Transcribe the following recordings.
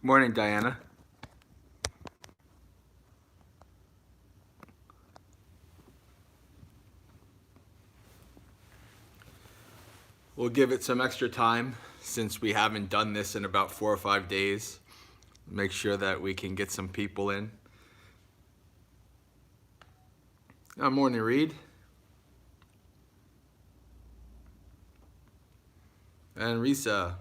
Morning, Diana. We'll give it some extra time since we haven't done this in about 4 or 5 days. Make sure that we can get some people in. Morning, Reed. And Risa.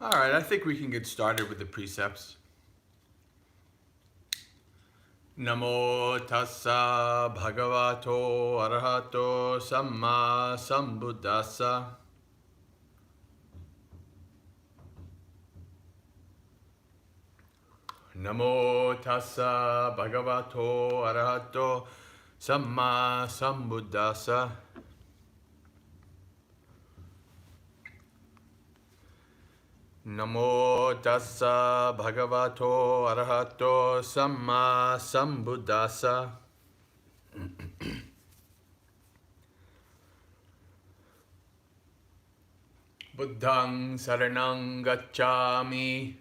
All right, I think we can get started with the precepts. Namo tassa bhagavato arahato samma sambuddhassa. Namo tassa bhagavato arahato samma sambuddhassa. Namo tassa bhagavato arahato samma sambuddhassa. Buddhang saranang gacchami.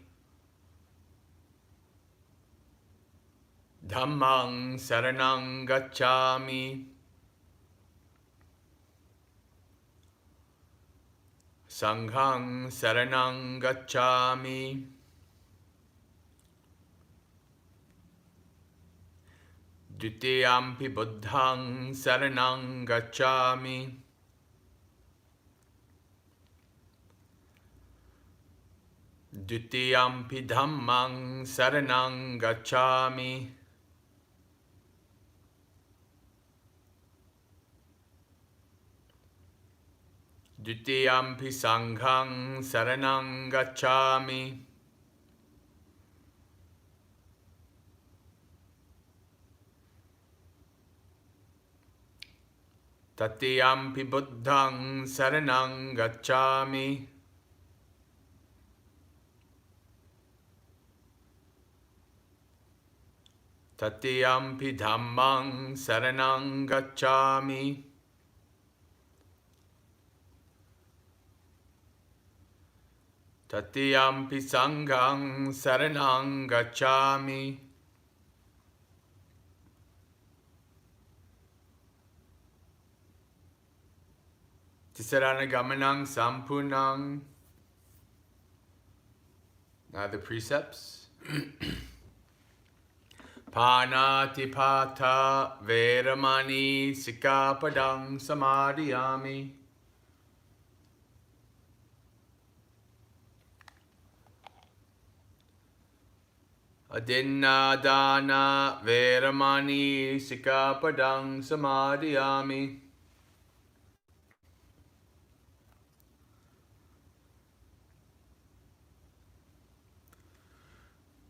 Dhammang saranang gacchami. Sanghang saranang gacchami. Dutiyampi buddhang saranang gacchami. Dutiyampi dhammang saranang gacchami. Dutiyampi sanghang saranang gacchami. Tatiyampi buddhang saranang gacchami. Tatiyampi dhammang saranang gacchami. Tatiyampi sanghang saranang gacchami. Tisarana sampurnang. Now the precepts. Panatipata veramani sikapadang samadhiyami. Adinnadana veramani sikapadang samadhiyami.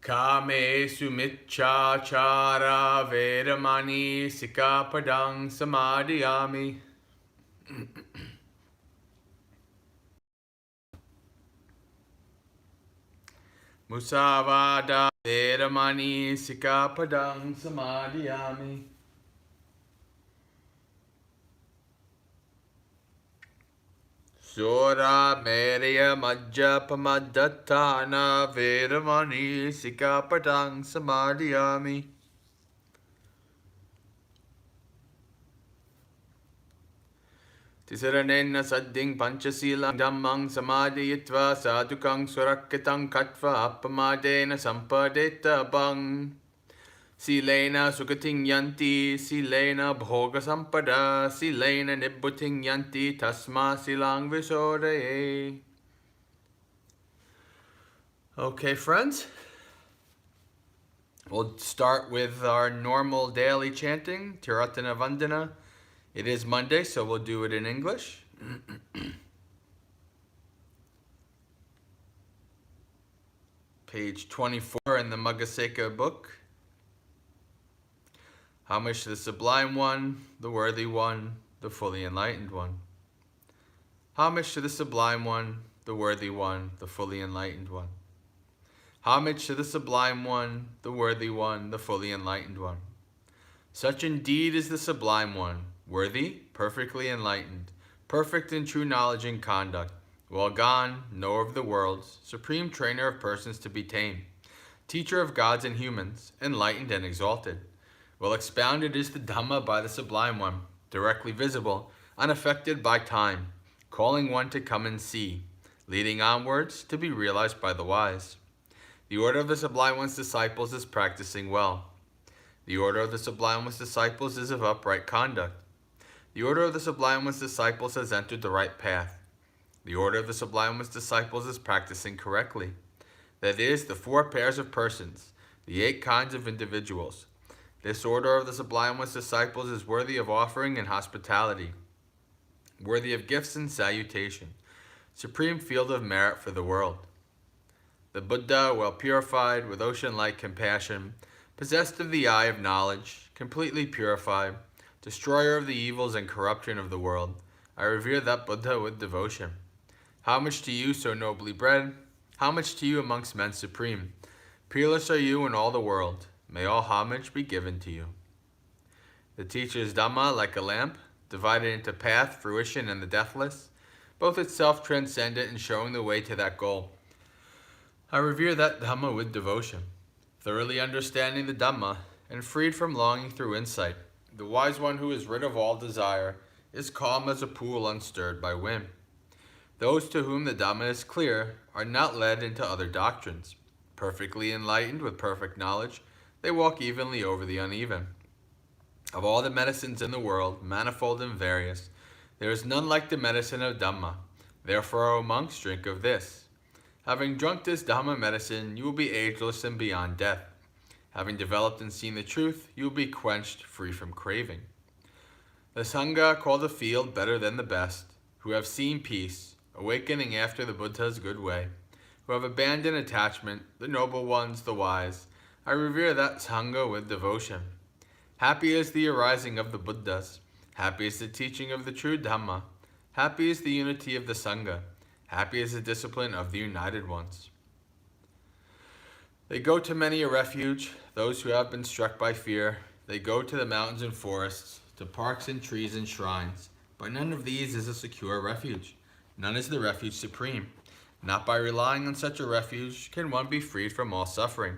Kame sumichachara veramani sikapadang samadhiyami. Musavada Vedamani Sikapadang Samadhiyami. Sura Merya Majjapamadatana Vedamani Sikapadang Samadhiyami. Tisaranena sadding panchasilang dhammang samadhiyitva sadhukang surakkitang katva appamadena sampadeta bang. Silena sukating yanti, silena bhoga sampada, silena nibbuting yanti, tasma silang visore. Okay, friends. We'll start with our normal daily chanting, Tiratana Vandana. It is Monday, so we'll do it in English. Page 24 in the Maggaseka book. Homage to the Sublime One, the Worthy One, the Fully Enlightened One. Homage to the Sublime One, the Worthy One, the Fully Enlightened One. Homage to the Sublime One, the Worthy One, the Fully Enlightened One. Such indeed is the Sublime One, worthy, perfectly enlightened, perfect in true knowledge and conduct, well gone, knower of the worlds, supreme trainer of persons to be tamed, teacher of gods and humans, enlightened and exalted. Well expounded is the Dhamma by the Sublime One, directly visible, unaffected by time, calling one to come and see, leading onwards to be realized by the wise. The order of the Sublime One's disciples is practicing well. The order of the Sublime One's disciples is of upright conduct. The order of the Sublime One's disciples has entered the right path. The order of the Sublime One's disciples is practicing correctly. That is, the 4 pairs of persons, the 8 kinds of individuals. This order of the Sublime One's disciples is worthy of offering and hospitality, worthy of gifts and salutation, supreme field of merit for the world. The Buddha, well purified, with ocean-like compassion, possessed of the eye of knowledge, completely purified, destroyer of the evils and corruption of the world, I revere that Buddha with devotion. Homage to you, so nobly bred. Homage to you amongst men supreme. Peerless are you in all the world. May all homage be given to you. The teacher's Dhamma, like a lamp, divided into path, fruition, and the deathless, both itself transcendent and showing the way to that goal. I revere that Dhamma with devotion. Thoroughly understanding the Dhamma, and freed from longing through insight, the wise one who is rid of all desire is calm as a pool unstirred by wind. Those to whom the Dhamma is clear are not led into other doctrines. Perfectly enlightened with perfect knowledge, they walk evenly over the uneven. Of all the medicines in the world, manifold and various, there is none like the medicine of Dhamma. Therefore, O monks, drink of this. Having drunk this Dhamma medicine, you will be ageless and beyond death. Having developed and seen the truth, you will be quenched, free from craving. The Sangha call the field better than the best, who have seen peace, awakening after the Buddha's good way, who have abandoned attachment, the noble ones, the wise. I revere that Sangha with devotion. Happy is the arising of the Buddhas. Happy is the teaching of the true Dhamma. Happy is the unity of the Sangha. Happy is the discipline of the united ones. They go to many a refuge, those who have been struck by fear. They go to the mountains and forests, to parks and trees and shrines. But none of these is a secure refuge. None is the refuge supreme. Not by relying on such a refuge can one be freed from all suffering.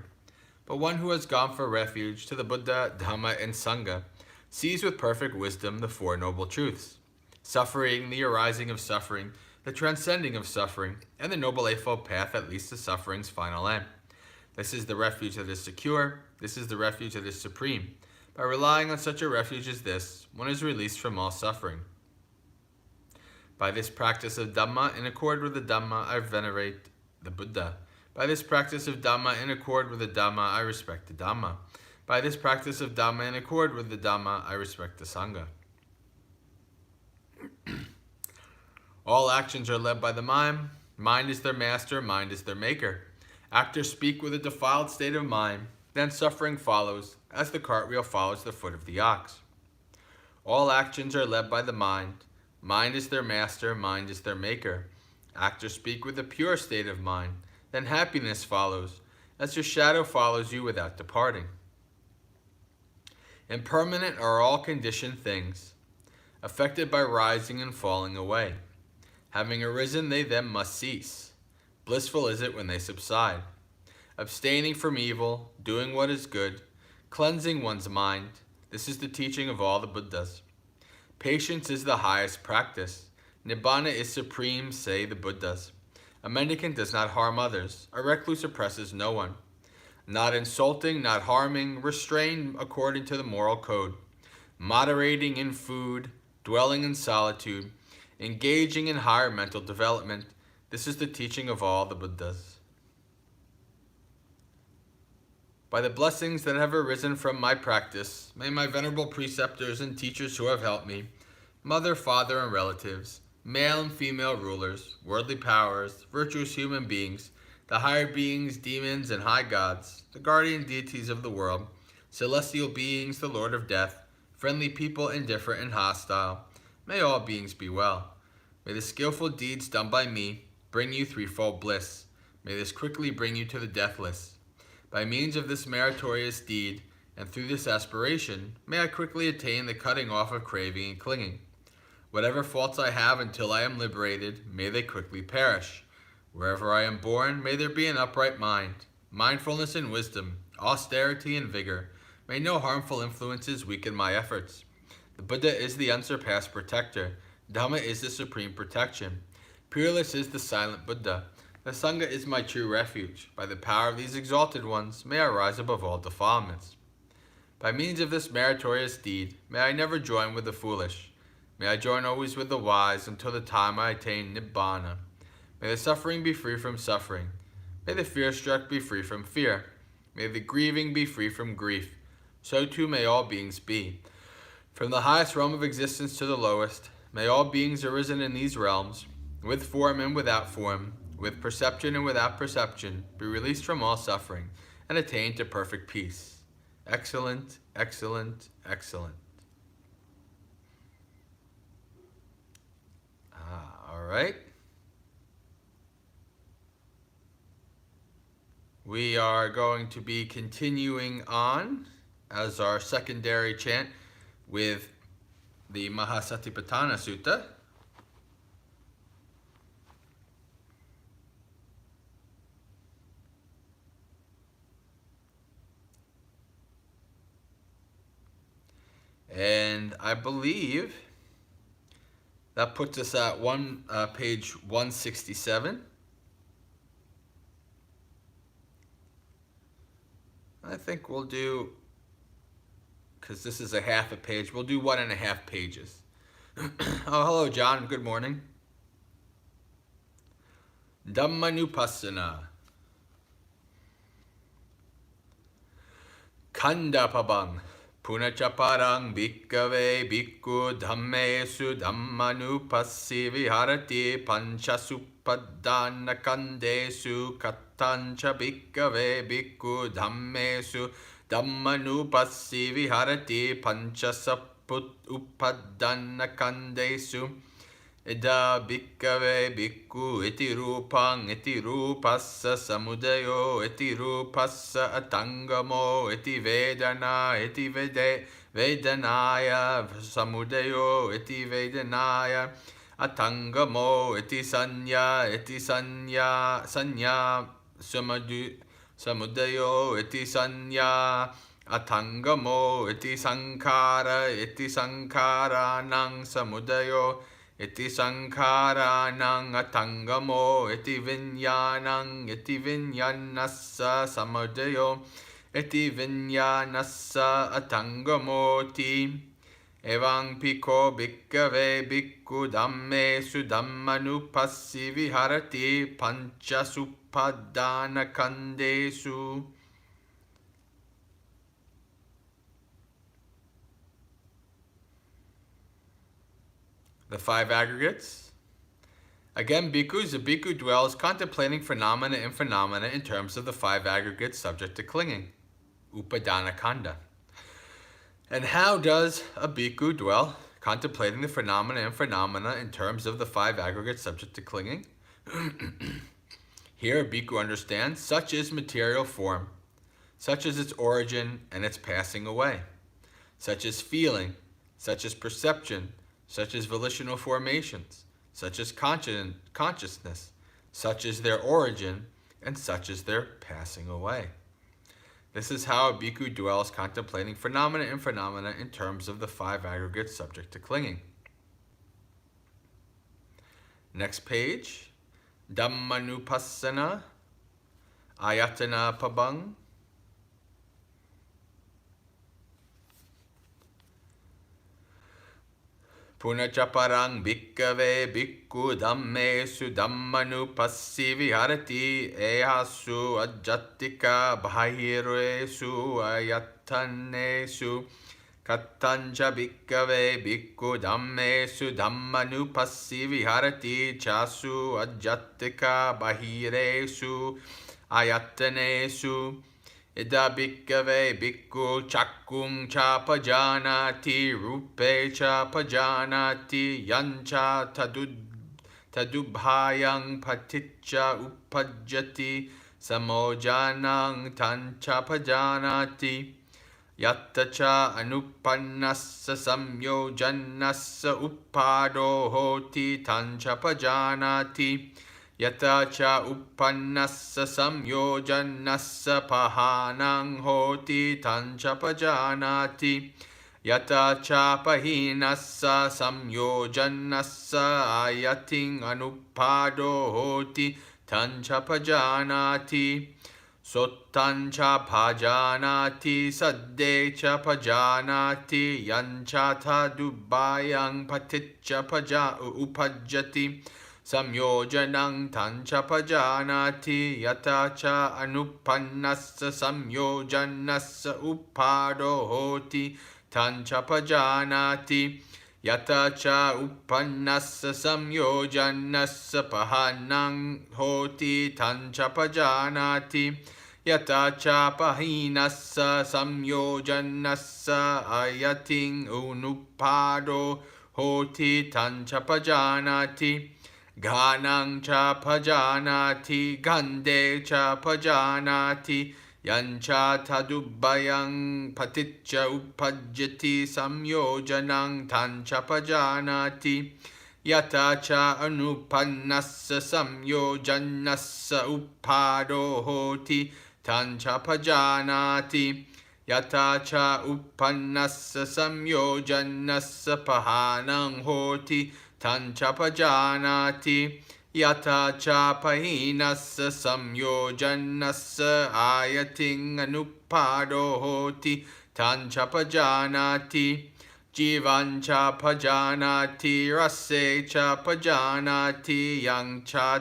But one who has gone for refuge to the Buddha, Dhamma, and Sangha sees with perfect wisdom the 4 noble truths: suffering, the arising of suffering, the transcending of suffering, and the Noble Eightfold Path that leads to suffering's final end. This is the refuge that is secure. This is the refuge that is supreme. By relying on such a refuge as this, one is released from all suffering. By this practice of Dhamma, in accord with the Dhamma, I venerate the Buddha. By this practice of Dhamma, in accord with the Dhamma, I respect the Dhamma. By this practice of Dhamma, in accord with the Dhamma, I respect the Sangha. All actions are led by the mind. Mind is their master, mind is their maker. Actors speak with a defiled state of mind, then suffering follows, as the cartwheel follows the foot of the ox. All actions are led by the mind. Mind is their master, mind is their maker. Actors speak with a pure state of mind, then happiness follows, as your shadow follows you without departing. Impermanent are all conditioned things, affected by rising and falling away. Having arisen, they then must cease. Blissful is it when they subside. Abstaining from evil, doing what is good, cleansing one's mind, this is the teaching of all the Buddhas. Patience is the highest practice. Nibbana is supreme, say the Buddhas. A mendicant does not harm others. A recluse oppresses no one. Not insulting, not harming, restrained according to the moral code. Moderating in food, dwelling in solitude, engaging in higher mental development. This is the teaching of all the Buddhas. By the blessings that have arisen from my practice, may my venerable preceptors and teachers who have helped me, mother, father, and relatives, male and female rulers, worldly powers, virtuous human beings, the higher beings, demons, and high gods, the guardian deities of the world, celestial beings, the Lord of Death, friendly people, indifferent and hostile, may all beings be well. May the skillful deeds done by me bring you threefold bliss. May this quickly bring you to the deathless. By means of this meritorious deed, and through this aspiration, may I quickly attain the cutting off of craving and clinging. Whatever faults I have until I am liberated, may they quickly perish. Wherever I am born, may there be an upright mind, mindfulness and wisdom, austerity and vigor. May no harmful influences weaken my efforts. The Buddha is the unsurpassed protector. Dhamma is the supreme protection. Peerless is the silent Buddha. The Sangha is my true refuge. By the power of these exalted ones, may I rise above all defilements. By means of this meritorious deed, may I never join with the foolish. May I join always with the wise until the time I attain Nibbana. May the suffering be free from suffering. May the fear-struck be free from fear. May the grieving be free from grief. So too may all beings be. From the highest realm of existence to the lowest, may all beings arisen in these realms, with form and without form, with perception and without perception, be released from all suffering, and attain to perfect peace. Excellent, excellent, excellent. All right. We are going to be continuing on as our secondary chant with the Mahasatipatthana Sutta. And I believe that puts us at page 167. I think we'll do, because this is a half a page, we'll do 1.5 pages. Oh, hello, John. Good morning. Dhammanupassana. Khandapabang. Punachaparang bhikkave bhikkhu dhammesu dhammanupassi viharati panchasuppaddana kandesu kattancha bhikkave bhikkhu dhammesu dhammanupassi viharati panchasuppaddana kandesu Ida bhikkave bhikkhu iti rupang iti rupassa samudayo iti rupassa atangamo iti vedana iti vedanaya samudayo iti vedanaya atangamo iti sanya samudayo iti sanya atangamo iti sankhara nang samudayo iti sankharanang atangamo iti vinyanassa samudayo iti vinyanassa atangamoti evang piko bhikkave bhikkhu dhammesu dhammanupassi viharati panchasuppaddana kandesu. The 5 aggregates. Again, bhikkhus, a bhikkhu dwells contemplating phenomena in terms of the 5 aggregates subject to clinging. Upadana kanda. And how does a bhikkhu dwell contemplating the phenomena in terms of the 5 aggregates subject to clinging? Here, a bhikkhu understands such is material form, such is its origin and its passing away, such is feeling, such is perception, such as volitional formations, such as consciousness, such is their origin, and such is their passing away. This is how a bhikkhu dwells contemplating phenomena in terms of the five aggregates subject to clinging. Next page, Dhammanupassana, Ayatana Pabang. Punachaparang bhikkave bhikkhu dhammesu dhammanupassi viharati ehasu ajjattika bahiresu ayatanesu kattancha bhikkave bhikkhu dhammesu dhammanupassi viharati chasu ajjattika bahiresu ayatanesu Ida bhikkave bhikkhu chakkum cha pajanati rupe cha pajanati yancha tadubhayang paticca uppajjati samojanang tancha pajanati yattacha anupannassa samyojannassa uppado hoti tancha pajanati Yata cha uppannassa samyojannassa pahanang hoti tancha pajanati. Yata cha pahinassa samyojannassa ayating anuppado hoti tancha pajanati. Sottancha pajanati saddecha pajanati yancha tadubbayang paticca upajjati. Samyojanang tancha pajanati yatacha anupannassa samyojannassa uppado hoti tancha pajanati yatacha uppannassa samyojannassa pahanang hoti tancha pajanati yatacha pahinassa samyojannassa ayating unuppado hoti tancha pajanati Ghanang cha pajanati, gande cha pajanati, yancha tadubbayang paticca uppajjati samyojanang tancha pajanati, yata cha anupannassa samyojannassa uppado hoti tancha pajanati, yata cha uppannassa samyojannassa pahanang hoti tancha pajanati yata cha pahinassa samyojannassa ayating anuppado hoti tancha pajanati jivancha pajanati rasse cha pajanati yang cha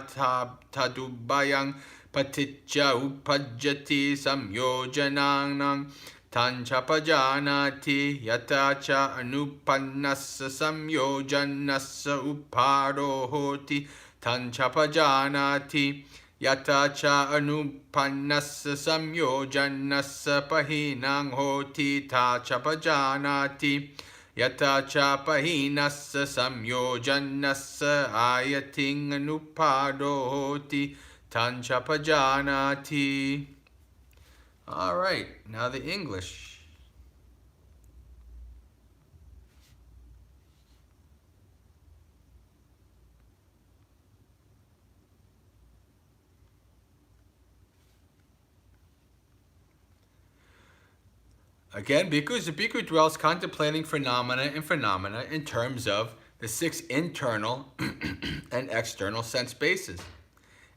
tadubbayang paticca uppajjati samyojanang Tancha pajanati yatacha anupannassa samyojannassa uppado hoti tancha pajanati yatacha anupannassa samyojannassa pahinang hoti tacha pajanati yatacha pahinassa samyojannassa ayating anuppado hoti tancha pajanati. All right, now the English. Again, bhikkhu is a bhikkhu dwells contemplating phenomena in terms of the six internal and external sense bases.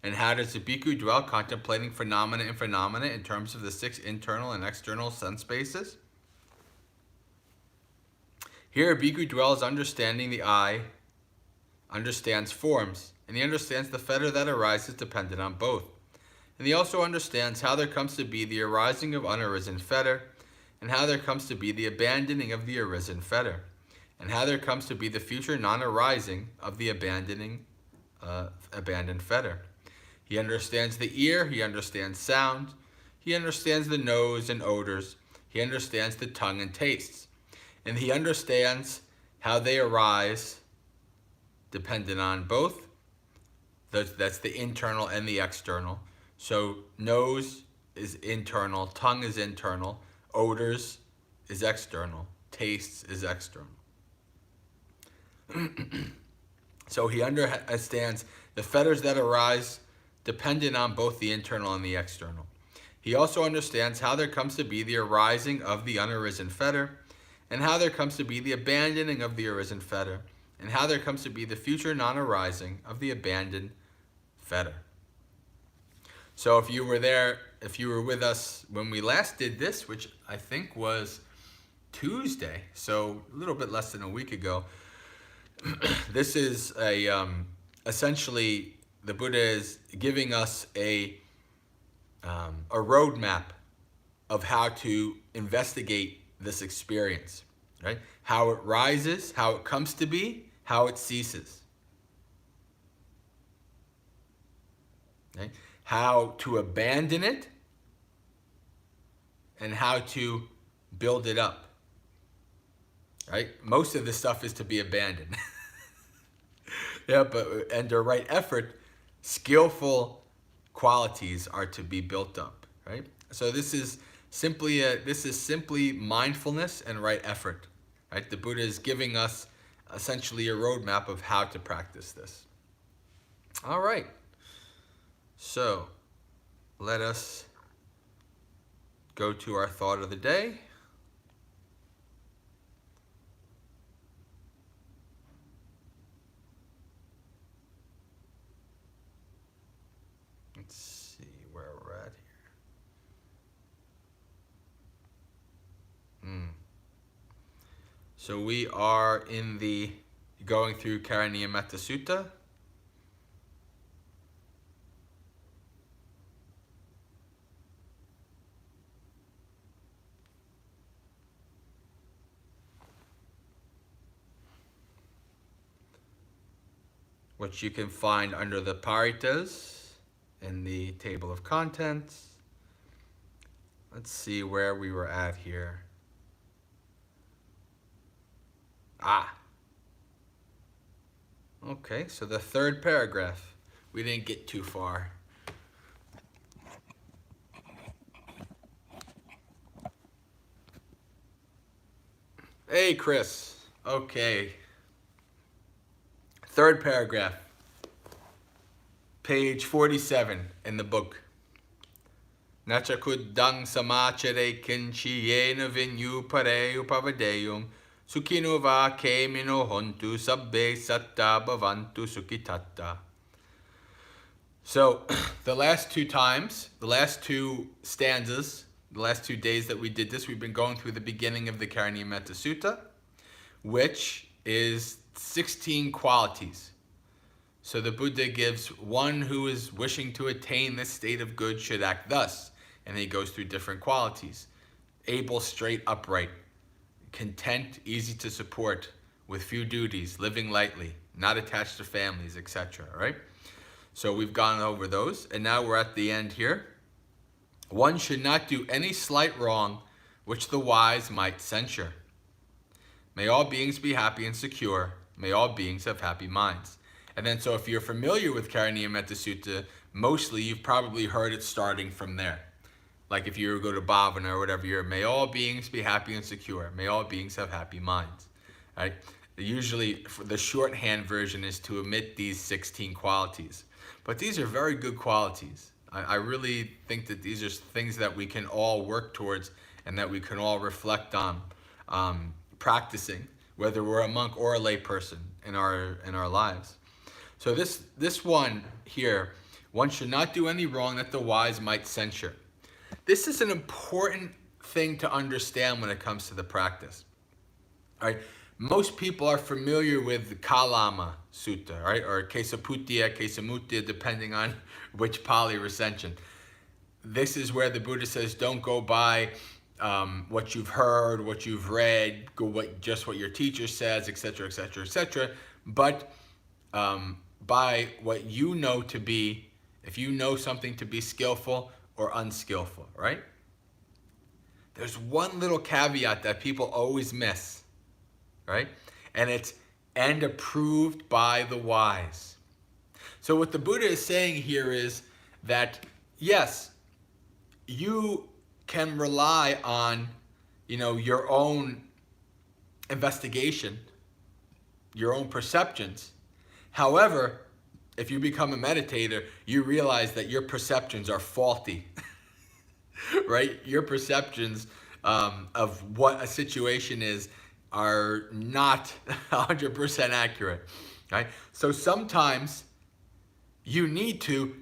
And how does the bhikkhu dwell contemplating phenomena in terms of the six internal and external sense bases? Here, a bhikkhu dwells understanding the eye, understands forms, and he understands the fetter that arises dependent on both. And he also understands how there comes to be the arising of unarisen fetter, and how there comes to be the abandoning of the arisen fetter, and how there comes to be the future non-arising of the abandoned fetter. He understands the ear, he understands sound, he understands the nose and odors, he understands the tongue and tastes, and he understands how they arise dependent on both That's the internal and the external. So nose is internal, tongue is internal, odors is external, tastes is external. So he understands the fetters that arise dependent on both the internal and the external. He also understands how there comes to be the arising of the unarisen fetter, and how there comes to be the abandoning of the arisen fetter, and how there comes to be the future non-arising of the abandoned fetter. So if you were with us when we last did this, which I think was Tuesday, so a little bit less than a week ago, this is essentially the Buddha is giving us a roadmap of how to investigate this experience, right? How it rises, how it comes to be, how it ceases. Okay? How to abandon it, and how to build it up. Right? Most of this stuff is to be abandoned. Yeah, but under right effort, skillful qualities are to be built up. Right? So this is simply mindfulness and right effort. Right? The Buddha is giving us essentially a roadmap of how to practice this. All right. So let us go to our thought of the day. Let's see where we're at here. So we are going through Karaniyametta Sutta. Which you can find under the Paritas in the table of contents. Let's see where we were at here. Okay, so the third paragraph. We didn't get too far. Hey, Chris. Okay. Third paragraph. Page 47 in the book. Nachakuddang samachare kinchiyena vinyu pare upavadeyum sukhino va kemino hontu sabbe satta bhavantu sukhitatta. So the last two stanzas, the last 2 days that we did this, we've been going through the beginning of the Karaniyametta Sutta, which is 16 qualities. So the Buddha gives one who is wishing to attain this state of good should act thus. And he goes through different qualities. Able, straight, upright, content, easy to support, with few duties, living lightly, not attached to families, etc. Right? So we've gone over those, and now we're at the end here. One should not do any slight wrong which the wise might censure. May all beings be happy and secure. May all beings have happy minds. And then, so if you're familiar with Karaniyametta Sutta, mostly you've probably heard it starting from there. Like if you go to Bhavana or whatever, may all beings be happy and secure. May all beings have happy minds. Right? Usually, the shorthand version is to omit these 16 qualities. But these are very good qualities. I really think that these are things that we can all work towards and that we can all reflect on practicing, whether we're a monk or a lay person in our lives. So this one here, one should not do any wrong that the wise might censure. This is an important thing to understand when it comes to the practice. All right? Most people are familiar with the Kalama Sutta, right? Or Kesaputtiya, Kesamuttiya, depending on which Pali recension. This is where the Buddha says, don't go by what you've heard, what you've read, just what your teacher says, etc., etc., etc. But by what you know to be, if you know something to be skillful or unskillful, right? There's one little caveat that people always miss, right? And it's, and approved by the wise. So what the Buddha is saying here is that, yes, you can rely on, your own investigation, your own perceptions. However, if you become a meditator, you realize that your perceptions are faulty, right? Your perceptions of what a situation is are not 100% accurate, right? So sometimes you need to,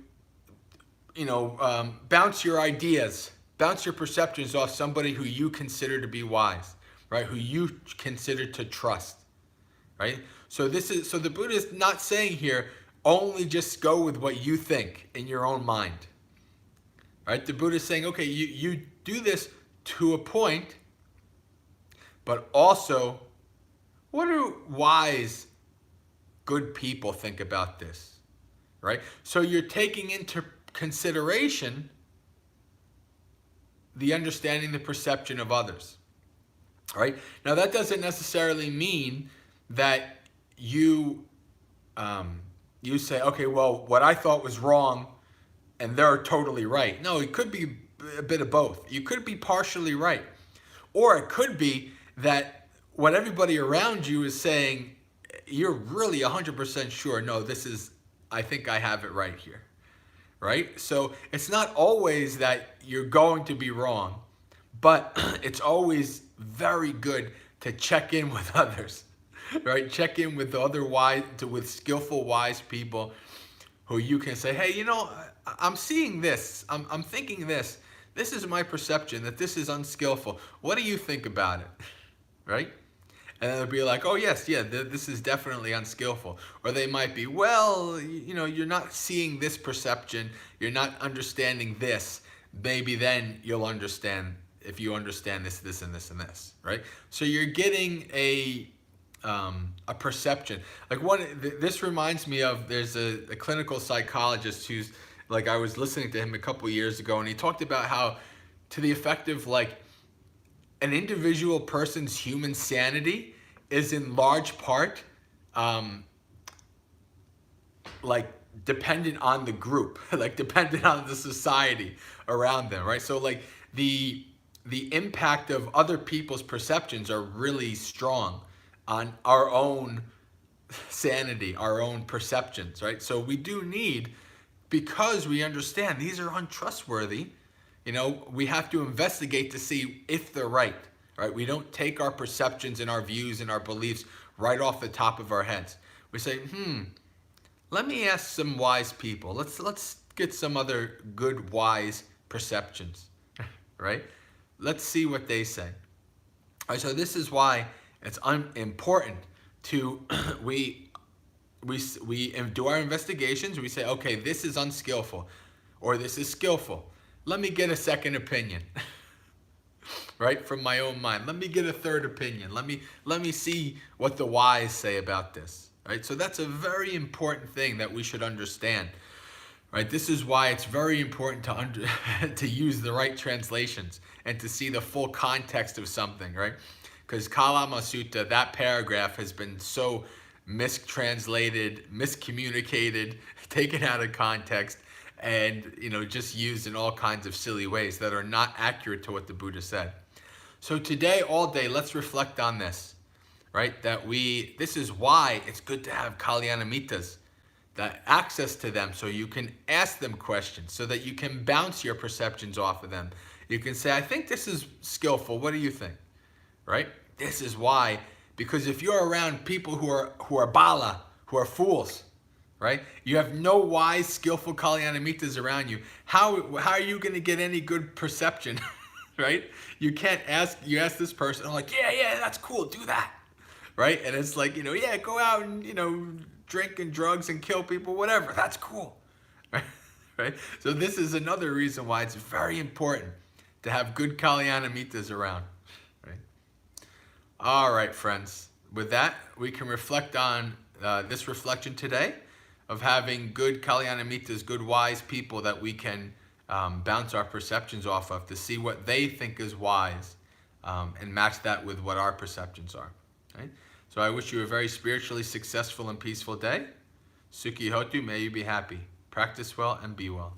bounce your ideas, bounce your perceptions off somebody who you consider to be wise, right? Who you consider to trust, right? So the Buddha is not saying here, only just go with what you think in your own mind, right? The Buddha is saying, okay, you do this to a point, but also, what do wise, good people think about this, right? So you're taking into consideration the understanding, the perception of others, right? Now that doesn't necessarily mean that you say, okay, well, what I thought was wrong and they're totally right. No, it could be a bit of both. You could be partially right. Or it could be that what everybody around you is saying, you're really 100% sure, no, I think I have it right here, right? So it's not always that you're going to be wrong, but it's always very good to check in with others, right? Check in with with skillful, wise people who you can say, hey, I'm seeing this, I'm thinking this. This is my perception that this is unskillful. What do you think about it, right? And then they'll be like, oh yes, yeah, this is definitely unskillful. Or they might be, well, you're not seeing this perception, you're not understanding this. Maybe then you'll understand if you understand this, this, and this, and this, right? So you're getting a perception. Like this reminds me of, there's a clinical psychologist who's, like, I was listening to him a couple years ago, and he talked about how, to the effect of, like, an individual person's human sanity is in large part like dependent on the group, like dependent on the society around them, right? So like the impact of other people's perceptions are really strong on our own sanity, our own perceptions, right? So we do need, because we understand these are untrustworthy, we have to investigate to see if they're right, right? We don't take our perceptions and our views and our beliefs right off the top of our heads. We say, let me ask some wise people. Let's get some other good, wise perceptions, right? Let's see what they say. All right, so this is why it's important to, we do our investigations. We say, okay, this is unskillful, or this is skillful. Let me get a second opinion, right, from my own mind. Let me get a third opinion. Let me see what the wise say about this, right? So that's a very important thing that we should understand, right? This is why it's very important to use the right translations and to see the full context of something, right? Because Kalama Sutta, that paragraph has been so mistranslated, miscommunicated, taken out of context, and just used in all kinds of silly ways that are not accurate to what the Buddha said. So today, all day, let's reflect on this, right? This is why it's good to have Kalyanamitas, that access to them, so you can ask them questions, so that you can bounce your perceptions off of them. You can say, I think this is skillful, what do you think, right? This is why, because if you're around people who are bala, who are fools, right? You have no wise, skillful Kalyanamitas around you. How are you going to get any good perception, right? You ask this person, I'm like, yeah, that's cool, do that, right? And it's like, yeah, go out and, drink and drugs and kill people, whatever, that's cool, right? So this is another reason why it's very important to have good Kalyanamitas around, right? All right, friends. With that, we can reflect on this reflection today of having good Kalyanamitas, good wise people that we can bounce our perceptions off of to see what they think is wise and match that with what our perceptions are. Right? So I wish you a very spiritually successful and peaceful day. Sukhi Hotu, may you be happy. Practice well and be well.